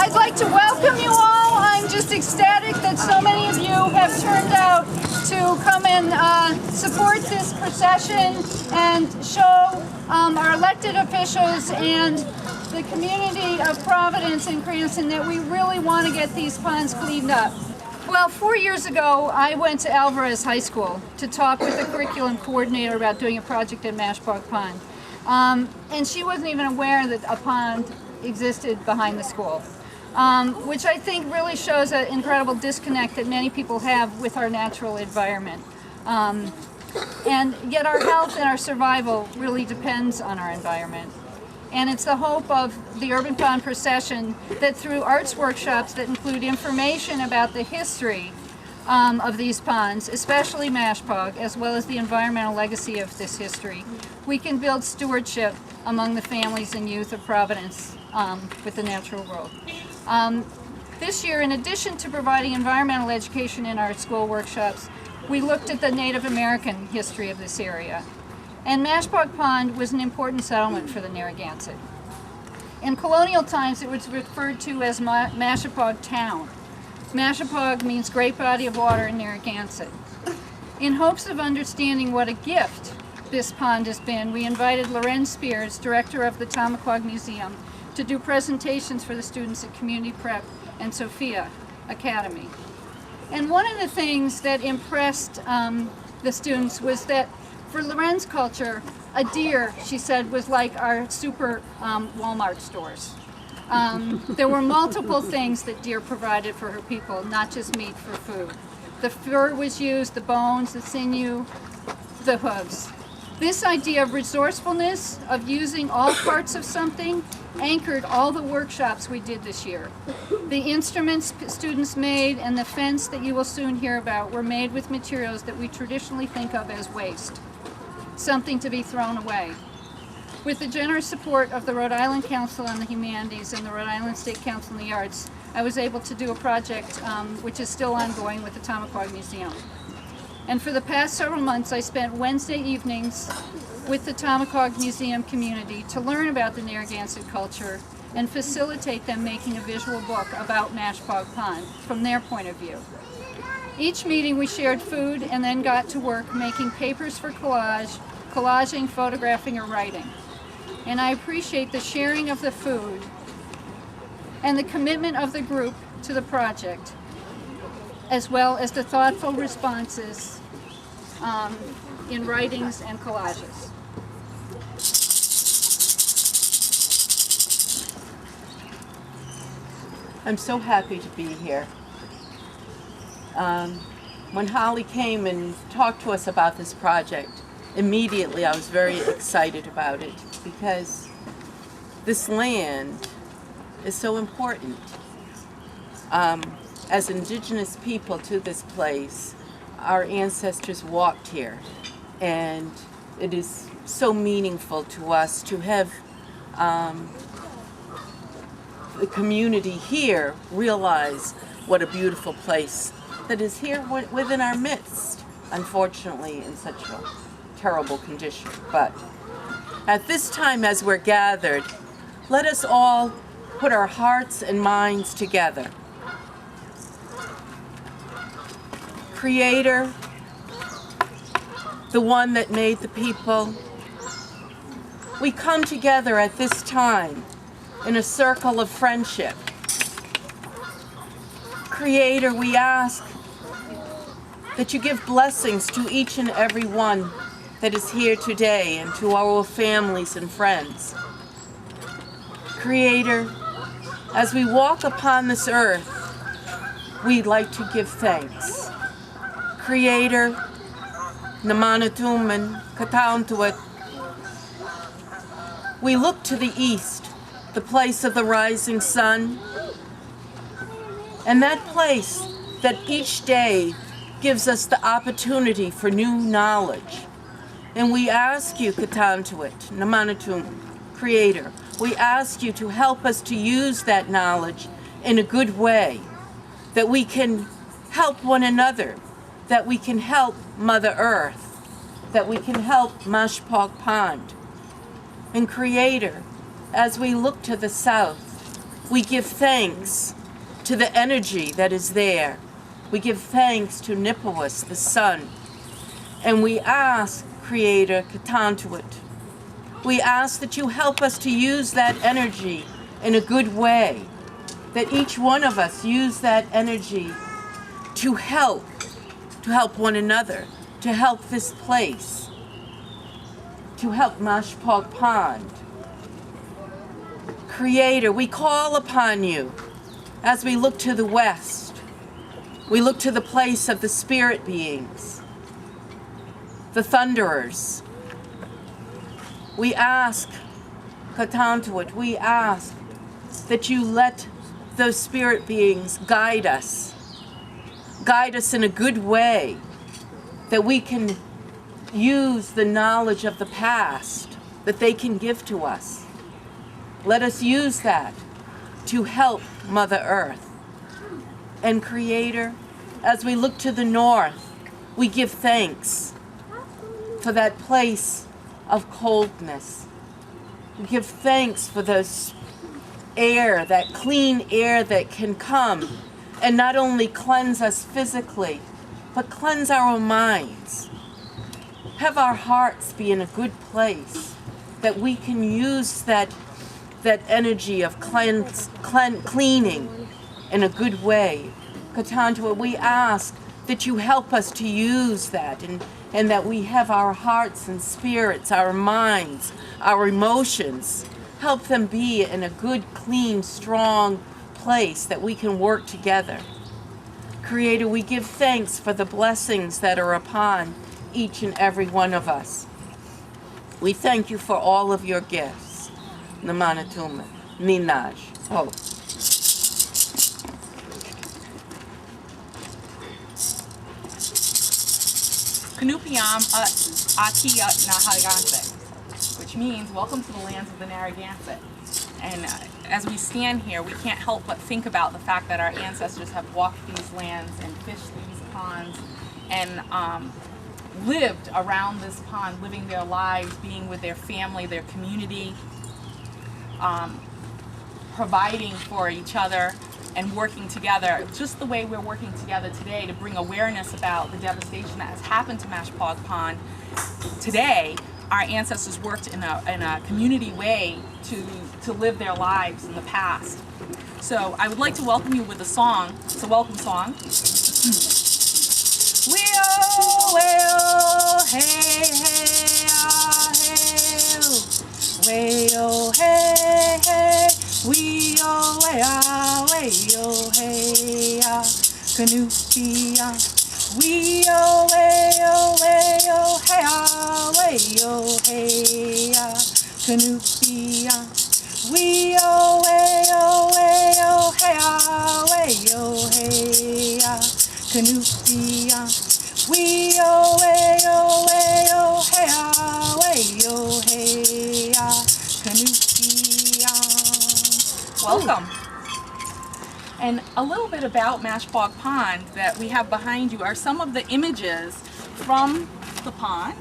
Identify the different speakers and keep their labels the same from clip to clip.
Speaker 1: I'd like to welcome you all. I'm just ecstatic that so many of you have turned out to come and support this procession and show our elected officials and the community of Providence and Cranston that we really want to get these ponds cleaned up. Well, 4 years ago, I went to Alvarez High School to talk with the curriculum coordinator about doing a project at Mashapaug Pond. And she wasn't even aware that a pond existed behind the school, which I think really shows an incredible disconnect that many people have with our natural environment. And yet our health and our survival really depends on our environment. And it's the hope of the Urban Pond Procession that through arts workshops that include information about the history of these ponds, especially Mashapaug, as well as the environmental legacy of this history, we can build stewardship among the families and youth of Providence with the natural world. This year, in addition to providing environmental education in our school workshops, we looked at the Native American history of this area. And Mashapaug Pond was an important settlement for the Narragansett. In colonial times, it was referred to as Mashapaug Town. Mashapaug means great body of water in Narragansett. In hopes of understanding what a gift this pond has been, we invited Loren Spears, director of the Tomaquag Museum, to do presentations for the students at Community Prep and Sophia Academy. And one of the things that impressed the students was that for Loren's culture, a deer, she said, was like our super Walmart stores. There were multiple things that deer provided for her people, not just meat for food. The fur was used, the bones, the sinew, the hooves. This idea of resourcefulness, of using all parts of something, anchored all the workshops we did this year. The instruments students made and the fence that you will soon hear about were made with materials that we traditionally think of as waste, something to be thrown away. With the generous support of the Rhode Island Council on the Humanities and the Rhode Island State Council on the Arts, I was able to do a project which is still ongoing with the Tomaquag Museum. And for the past several months, I spent Wednesday evenings with the Tomaquag Museum community to learn about the Narragansett culture and facilitate them making a visual book about Mashapaug Pond from their point of view. Each meeting we shared food and then got to work making papers for collaging, photographing, or writing. And I appreciate the sharing of the food and the commitment of the group to the project, as well as the thoughtful responses in writings and collages.
Speaker 2: I'm so happy to be here. When Holly came and talked to us about this project, immediately I was very excited about it because this land is so important. As indigenous people to this place, our ancestors walked here, and it is so meaningful to us to have the community here realize what a beautiful place that is here within our midst, unfortunately in such a terrible condition. But at this time as we're gathered, let us all put our hearts and minds together. Creator, the one that made the people, we come together at this time in a circle of friendship. Creator, we ask that you give blessings to each and every one that is here today and to our families and friends. Creator, as we walk upon this earth, we'd like to give thanks. Creator, Namanatuman, Katauntuat, we look to the east, the place of the rising sun, and that place that each day gives us the opportunity for new knowledge. And we ask you, Katantuit, Namanatum, Creator, we ask you to help us to use that knowledge in a good way, that we can help one another, that we can help Mother Earth, that we can help Mashapaug Pond. And Creator, as we look to the south, We give thanks to the energy that is there. We give thanks to Nipawis, the sun. And we ask, Creator, Katantuit, we ask that you help us to use that energy in a good way, that each one of us use that energy to help one another, to help this place, to help Mashapaug Pond. Creator, we call upon you as we look to the west. We look to the place of the spirit beings, the thunderers. We ask, Katantuit, we ask that you let those spirit beings guide us in a good way, that we can use the knowledge of the past that they can give to us. Let us use that to help Mother Earth. And Creator, as we look to the north, we give thanks for that place of coldness. We give thanks for those air, that clean air that can come and not only cleanse us physically, but cleanse our minds. Have our hearts be in a good place, that we can use that energy of cleaning in a good way. Katantua, we ask that you help us to use that, and that we have our hearts and spirits, our minds, our emotions, help them be in a good, clean, strong place that we can work together. Creator, we give thanks for the blessings that are upon each and every one of us. We thank you for all of your gifts. Namanatuma, Ninaj. Oh.
Speaker 3: Kanupiam Atia Narragansett, which means welcome to the lands of the Narragansett. And as we stand here, we can't help but think about the fact that our ancestors have walked these lands and fished these ponds and lived around this pond, living their lives, being with their family, their community, providing for each other and working together, just the way we're working together today to bring awareness about the devastation that has happened to Mashapaug Pond. Today, our ancestors worked in a community way to live their lives in the past. So I would like to welcome you with a song. It's a welcome song. Wee-oh, way-oh, hey, hey, ah, hey, way-oh, hey, hey, wee-oh, way-ah, way-oh, hey, ah, Canupia. Wee-oh, way-oh, way-oh, hey, ah, way-oh, hey, ah, Canupia. Wee-oh, way-oh, way-oh, hey, ah, way-oh, hey, ah, Canupia. Wee-oh, way-oh, way-oh, hey, ah, way-oh, hey, ah, Canupia. Welcome. And a little bit about Mashapaug Pond that we have behind you are some of the images from the pond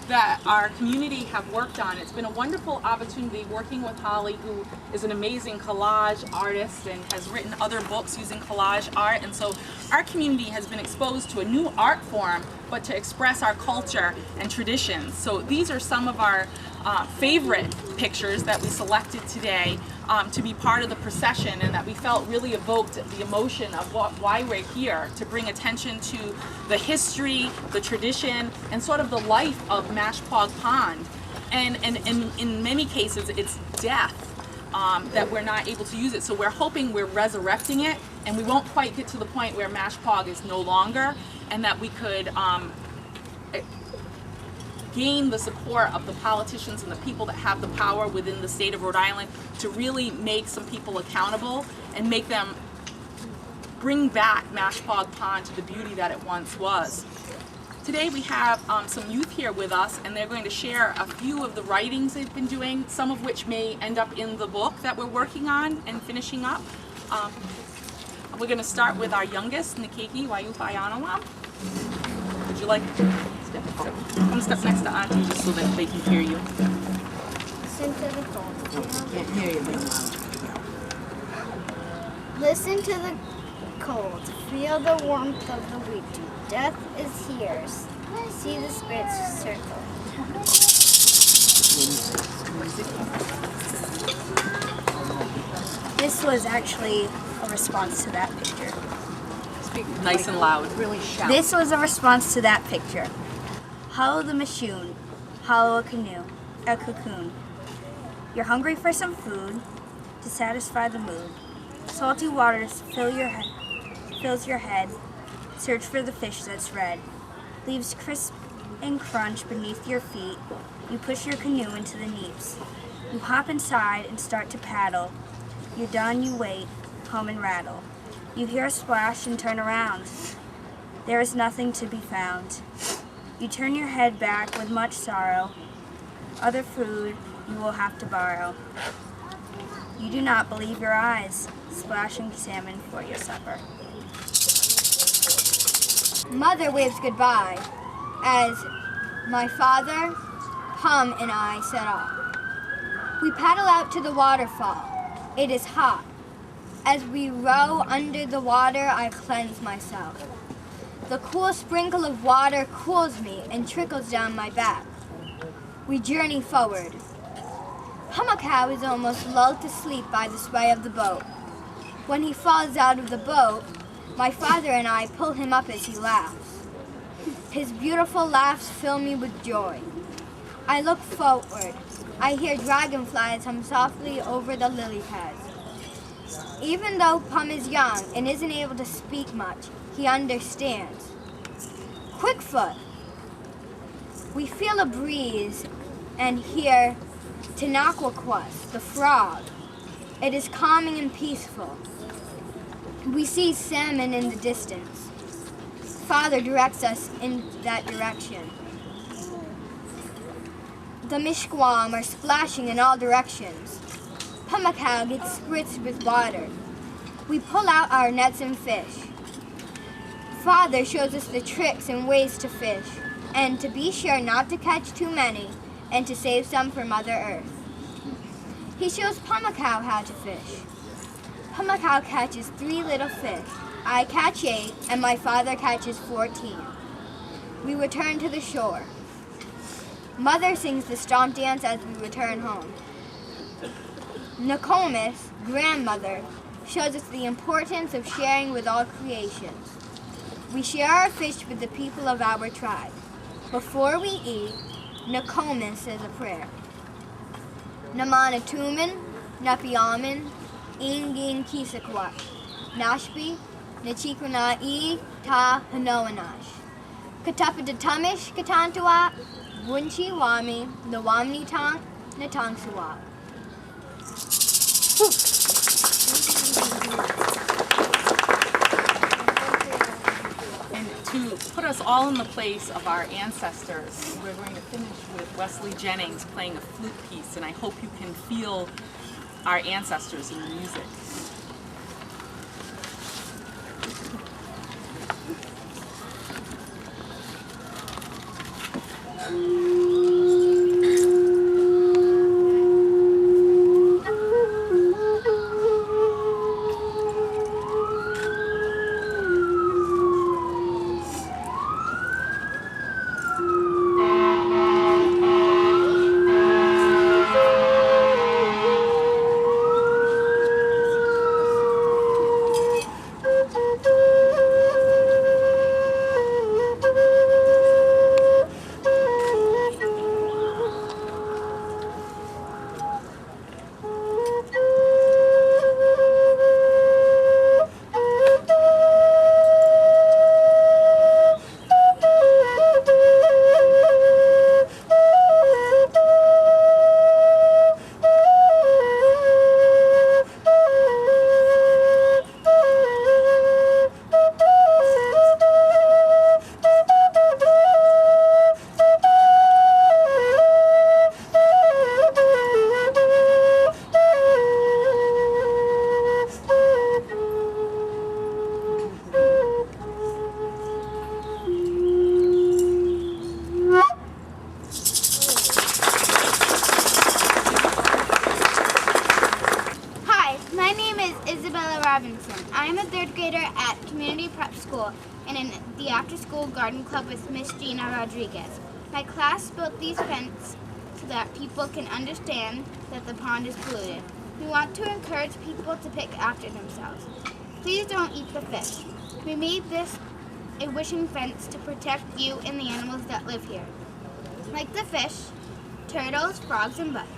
Speaker 3: that our community have worked on. It's been a wonderful opportunity working with Holly, who is an amazing collage artist and has written other books using collage art. And so our community has been exposed to a new art form, but to express our culture and traditions. So these are some of our favorite pictures that we selected today to be part of the procession, and that we felt really evoked the emotion of why we're here, to bring attention to the history, the tradition, and sort of the life of Mashapaug Pond. And in many cases, it's death that we're not able to use it. So we're hoping we're resurrecting it, and we won't quite get to the point where Mashapaug is no longer, and that we could gain the support of the politicians and the people that have the power within the state of Rhode Island to really make some people accountable and make them bring back Mashapaug Pond to the beauty that it once was. Today we have some youth here with us, and they're going to share a few of the writings they've been doing, some of which may end up in the book that we're working on and finishing up. We're going to start with our youngest, Nikiki Wayupayanawa. Would you like to step? I'm going to step next to Auntie just so that they can hear you.
Speaker 2: Can't hear you very loud.
Speaker 4: Listen to the cold, feel the warmth of the wheat. Death is here. See the spirits circle.
Speaker 5: This was actually a response to that picture.
Speaker 3: Speak nice and loud. Really shout.
Speaker 5: This was a response to that picture. Hollow the machoon, hollow a cocoon. You're hungry for some food to satisfy the mood. Salty waters fills your head. Search for the fish that's red. Leaves crisp and crunch beneath your feet. You push your canoe into the neeps. You hop inside and start to paddle. You're done, you wait, hum and rattle. You hear a splash and turn around. There is nothing to be found. You turn your head back with much sorrow. Other food you will have to borrow. You do not believe your eyes, splashing salmon for your supper.
Speaker 4: Mother waves goodbye as my father, Hum, and I set off. We paddle out to the waterfall. It is hot. As we row under the water, I cleanse myself. The cool sprinkle of water cools me and trickles down my back. We journey forward. Tomaquag is almost lulled to sleep by the sway of the boat. When he falls out of the boat, my father and I pull him up as he laughs. His beautiful laughs fill me with joy. I look forward. I hear dragonflies hum softly over the lily pads. Even though Pum is young and isn't able to speak much, he understands. Quickfoot. We feel a breeze and hear Tomaquag, the frog. It is calming and peaceful. We see salmon in the distance. Father directs us in that direction. The mishkwam are splashing in all directions. Tomaquag gets spritzed with water. We pull out our nets and fish. Father shows us the tricks and ways to fish, and to be sure not to catch too many, and to save some for Mother Earth. He shows Tomaquag how to fish. Tomaquag catches 3 little fish. I catch 8, and my father catches 14. We return to the shore. Mother sings the stomp dance as we return home. Nokomis, grandmother, shows us the importance of sharing with all creations. We share our fish with the people of our tribe. Before we eat, Nokomis says a prayer. Namanatuman, Napiaman, Ingin Kisakwat, Nashpi, Nachikunai, Ta Hanoanash. Katapatamish Katantua, Wunchi Wami, the Wamni Tang, Natangsuwa.
Speaker 3: And to put us all in the place of our ancestors, we're going to finish with Wesley Jennings playing a flute piece, and I hope you can feel our ancestors in the music.
Speaker 4: Robinson. I am a third grader at Community Prep School and in the after-school garden club with Miss Gina Rodriguez. My class built these fences so that people can understand that the pond is polluted. We want to encourage people to pick after themselves. Please don't eat the fish. We made this a wishing fence to protect you and the animals that live here, like the fish, turtles, frogs, and bugs.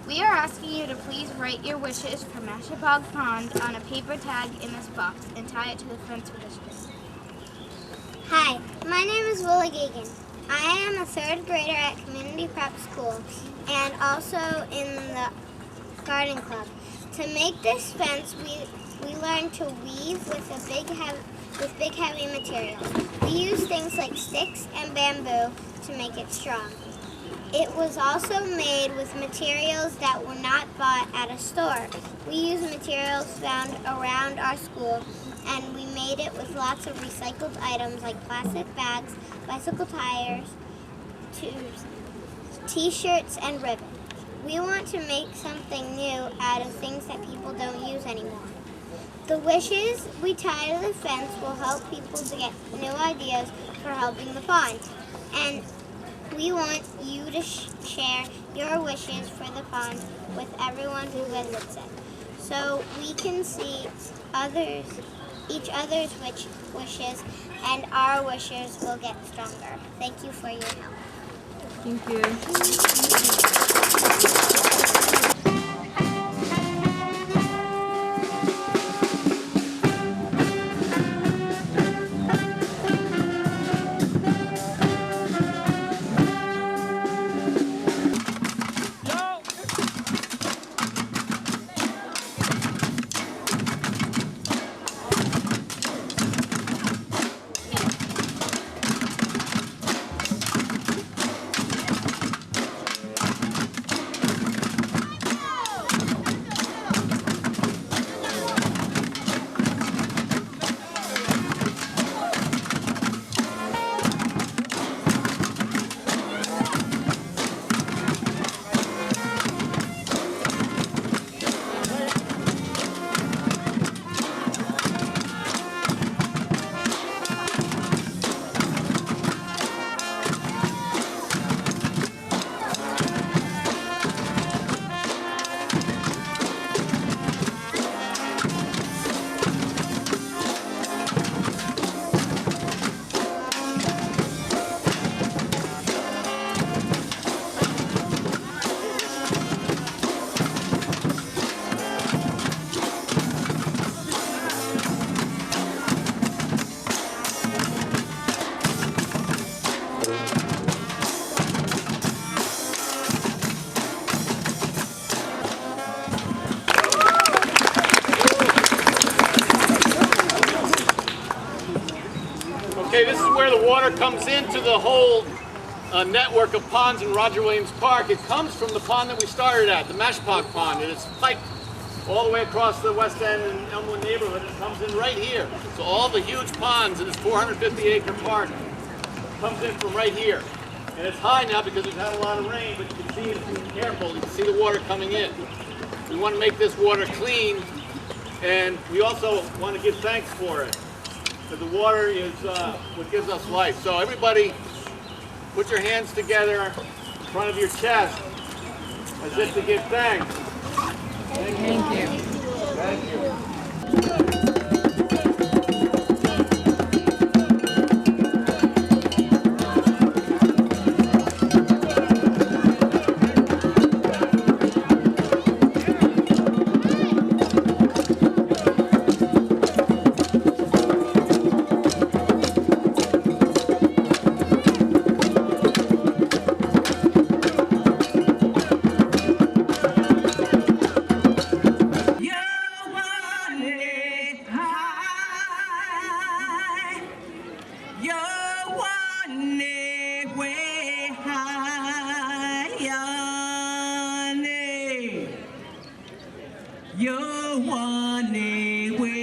Speaker 4: We are asking you to please write your wishes for Mashapaug Pond on a paper tag in this box and tie it to the fence with a string.
Speaker 6: Hi, my name is Willie Gagan. I am a third grader at Community Prep School and also in the garden club. To make this fence, we learned to weave with big heavy materials. We use things like sticks and bamboo to make it strong. It was also made with materials that were not bought at a store. We use materials found around our school, and we made it with lots of recycled items like plastic bags, bicycle tires, tubes, t-shirts, and ribbon. We want to make something new out of things that people don't use anymore. The wishes we tie to the fence will help people to get new ideas for helping the pond. And we want you to share your wishes for the pond with everyone who visits it, so we can see each other's wishes, and our wishes will get stronger. Thank you for your help.
Speaker 2: Thank you.
Speaker 7: Okay, this is where the water comes into the whole network of ponds in Roger Williams Park. It comes from the pond that we started at, the Mashapaug Pond, and it's piped all the way across the West End and Elmwood neighborhood. It comes in right here. So all the huge ponds in this 450-acre park comes in from right here. And it's high now because we've had a lot of rain, but you can see, if you're careful, you can see the water coming in. We want to make this water clean, and we also want to give thanks for it. Because the water is what gives us life. So everybody, put your hands together in front of your chest as if to give thanks. Thank you. Thank you.
Speaker 8: You want it.